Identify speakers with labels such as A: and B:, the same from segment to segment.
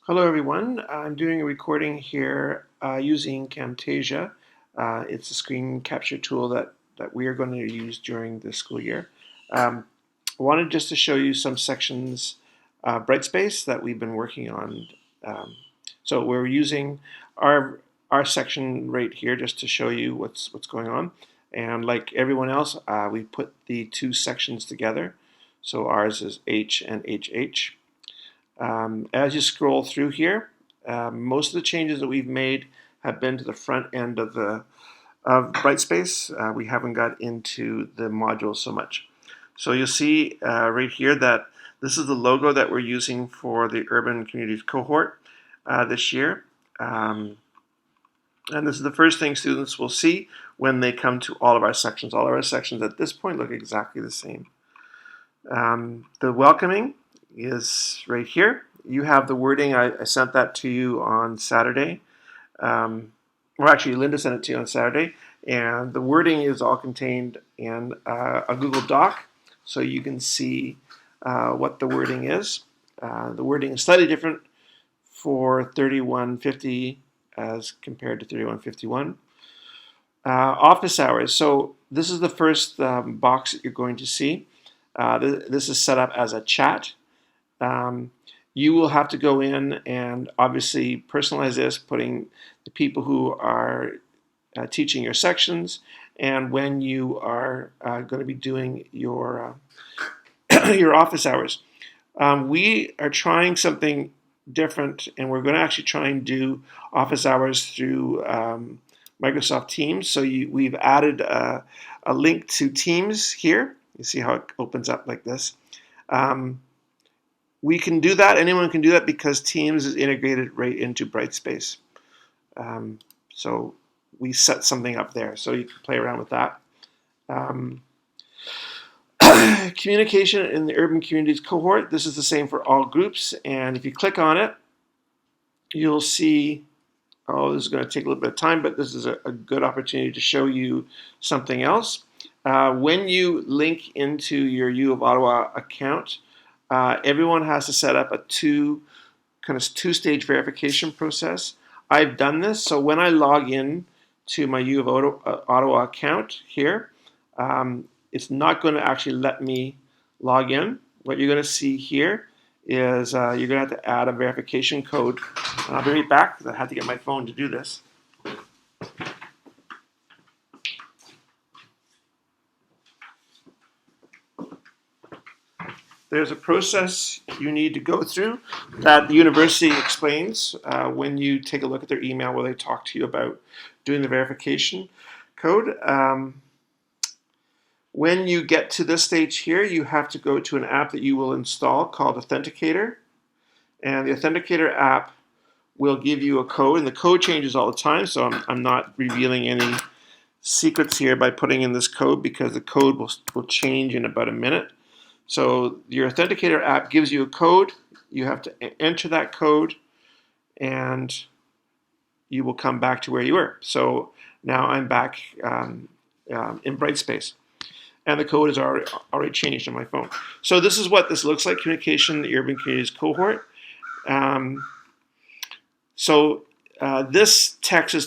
A: Hello everyone, I'm doing a recording here using Camtasia. It's a screen capture tool that we are going to use during the school year. I wanted just to show you some sections Brightspace that we've been working on. So we're using our section right here just to show you what's going on. And like everyone else, we put the two sections together. So ours is H and HH. As you scroll through here, most of the changes that we've made have been to the front end of Brightspace. We haven't got into the modules so much. So you'll see right here that this is the logo that we're using for the Urban Communities Cohort this year. And this is the first thing students will see when they come to all of our sections. All of our sections at this point look exactly the same. The welcoming is right here. You have the wording. I sent that to you on Saturday. Or actually, Linda sent it to you on Saturday. And the wording is all contained in a Google Doc, so you can see what the wording is. The wording is slightly different for 3150 as compared to 3151. Office hours. So this is the first box that you're going to see. This is set up as a chat. You will have to go in and obviously personalize this, putting the people who are teaching your sections and when you are going to be doing your your office hours. We are trying something different, and we're going to actually try and do office hours through Microsoft Teams. So we've added a link to Teams here. You see how it opens up like this. We can do that. Anyone can do that because Teams is integrated right into Brightspace. So we set something up there, so you can play around with that. Communication in the Urban Communities Cohort. This is the same for all groups, and if you click on it, you'll see, this is going to take a little bit of time, but this is a good opportunity to show you something else. When you link into your U of Ottawa account, everyone has to set up a two-stage verification process. I've done this, so when I log in to my U of Ottawa account here, it's not going to actually let me log in. What you're going to see here is you're going to have to add a verification code. And I'll be right back because I had to get my phone to do this. There's a process you need to go through that the university explains when you take a look at their email where they talk to you about doing the verification code. When you get to this stage here, you have to go to an app that you will install called Authenticator. And the Authenticator app will give you a code, and the code changes all the time, so I'm not revealing any secrets here by putting in this code because the code will change in about a minute. So your Authenticator app gives you a code. You have to enter that code, and you will come back to where you were. So now I'm back in Brightspace, and the code is already changed on my phone. So this is what this looks like, communication, the Urban Communities Cohort. This text is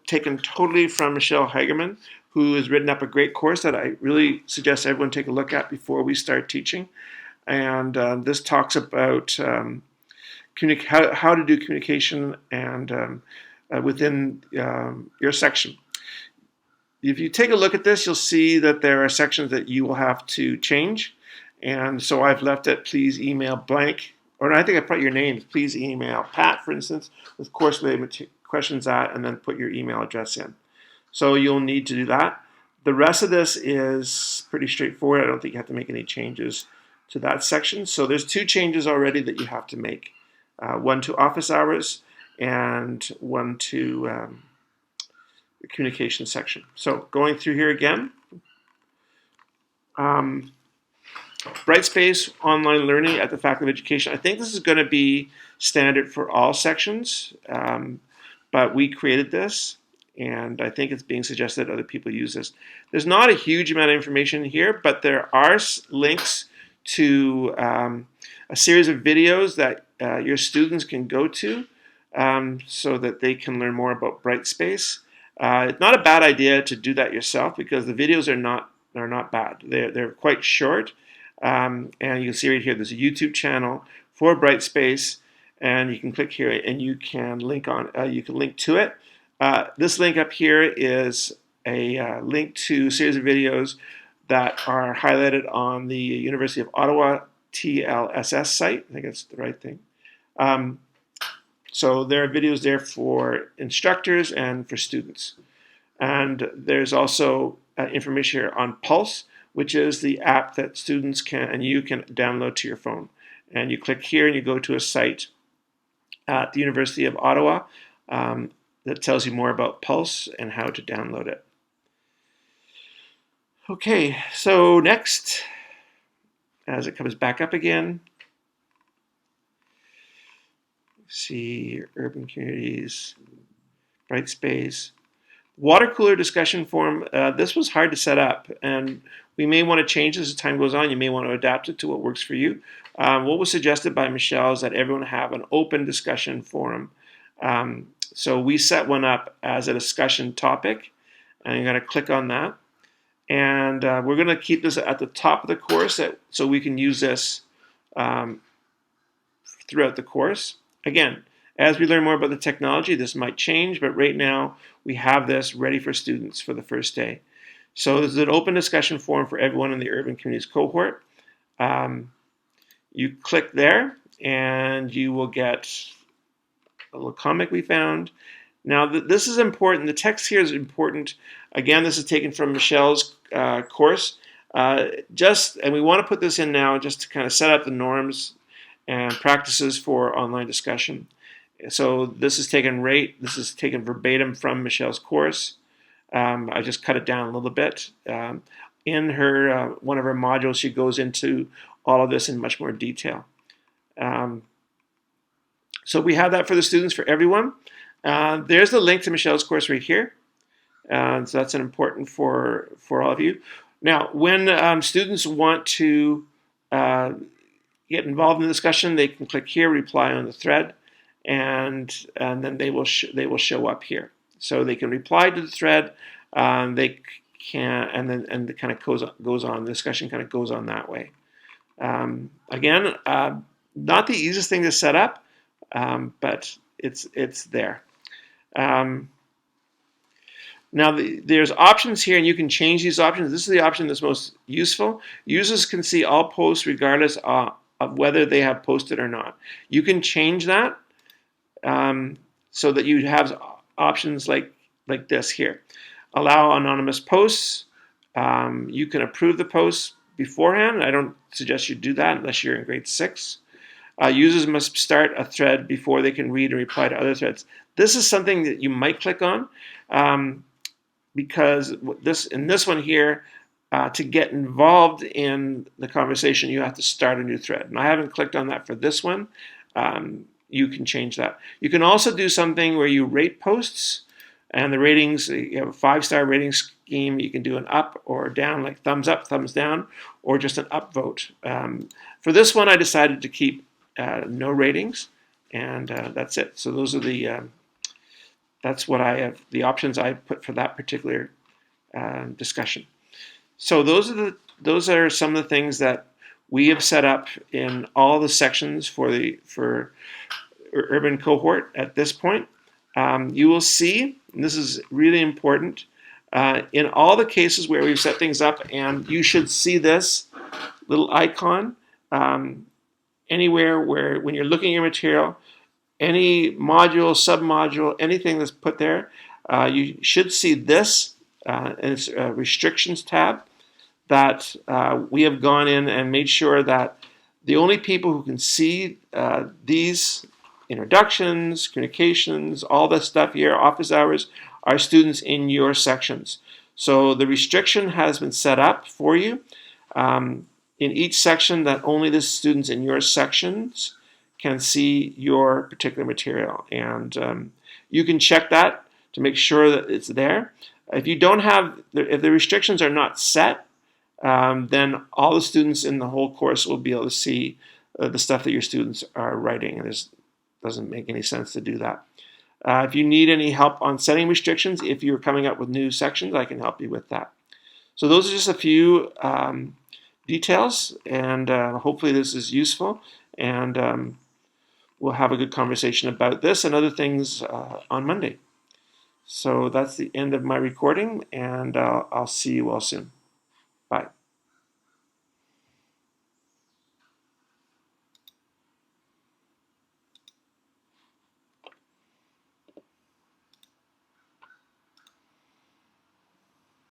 A: taken totally from Michelle Hagerman, who has written up a great course that I really suggest everyone take a look at before we start teaching. And this talks about how to do communication and within your section. If you take a look at this, you'll see that there are sections that you will have to change. And so I've left it, please email blank, or I think I put your name, please email Pat, for instance, with course-related questions at, and then put your email address in. So you'll need to do that. The rest of this is pretty straightforward. I don't think you have to make any changes to that section. So there's two changes already that you have to make. One to office hours and one to the communication section. So going through here again. Brightspace online learning at the Faculty of Education. I think this is going to be standard for all sections, but we created this, and I think it's being suggested that other people use this. There's not a huge amount of information here, but there are links to a series of videos that your students can go to so that they can learn more about Brightspace. It's not a bad idea to do that yourself because the videos are not bad. They're quite short, and you can see right here there's a YouTube channel for Brightspace, and you can click here and you can link to it. This link up here is a link to a series of videos that are highlighted on the University of Ottawa TLSS site. I think that's the right thing. So there are videos there for instructors and for students. And there's also information here on Pulse, which is the app that students and you can download to your phone. And you click here and you go to a site at the University of Ottawa that tells you more about Pulse and how to download it. Okay, so next, as it comes back up again, see Urban Communities, Brightspace. Water cooler discussion forum, this was hard to set up, and we may want to change this as time goes on. You may want to adapt it to what works for you. What was suggested by Michelle is that everyone have an open discussion forum. So we set one up as a discussion topic, and I'm going to click on that. And we're going to keep this at the top of the course so we can use this throughout the course. Again, as we learn more about the technology, this might change, but right now we have this ready for students for the first day. So this is an open discussion forum for everyone in the Urban Communities Cohort. You click there and you will get a little comic we found. Now this is important. The text here is important. Again, this is taken from Michelle's course. And we want to put this in now just to kind of set up the norms and practices for online discussion. So this is taken verbatim from Michelle's course. I just cut it down a little bit. In her one of her modules, she goes into all of this in much more detail. So we have that for the students, for everyone. There's the link to Michelle's course right here. So that's an important for all of you. Now, when students want to get involved in the discussion, they can click here, reply on the thread, and then they will show up here. So they can reply to the thread. They can, and it kind of goes on. The discussion kind of goes on that way. Again, not the easiest thing to set up, but it's there. Now there's options here, and you can change these options. This is the option that's most useful. Users can see all posts regardless of whether they have posted or not. You can change that so that you have options like this here. Allow anonymous posts. You can approve the posts beforehand. I don't suggest you do that unless you're in grade 6. Users must start a thread before they can read and reply to other threads. This is something that you might click on because in this one here, to get involved in the conversation, you have to start a new thread. And I haven't clicked on that for this one. You can change that. You can also do something where you rate posts, and the ratings, you have a 5-star rating scheme. You can do an up or down, like thumbs up, thumbs down, or just an up vote. For this one, I decided to keep no ratings, and that's it. So those are that's what I have, the options I put for that particular discussion. So those are some of the things that we have set up in all the sections for Urban Cohort at this point. You will see, and this is really important, in all the cases where we've set things up, and you should see this little icon anywhere where when you're looking at your material, any module, submodule, anything that's put there, you should see this, and it's a restrictions tab that we have gone in and made sure that the only people who can see these introductions, communications, all this stuff here, office hours, are students in your sections. So the restriction has been set up for you in each section that only the students in your sections can see your particular material. And you can check that to make sure that it's there. If you don't have, if the restrictions are not set, then all the students in the whole course will be able to see the stuff that your students are writing. And it doesn't make any sense to do that. If you need any help on setting restrictions, if you're coming up with new sections, I can help you with that. So those are just a few details, and hopefully this is useful, and we'll have a good conversation about this and other things on Monday. So that's the end of my recording, and I'll see you all soon.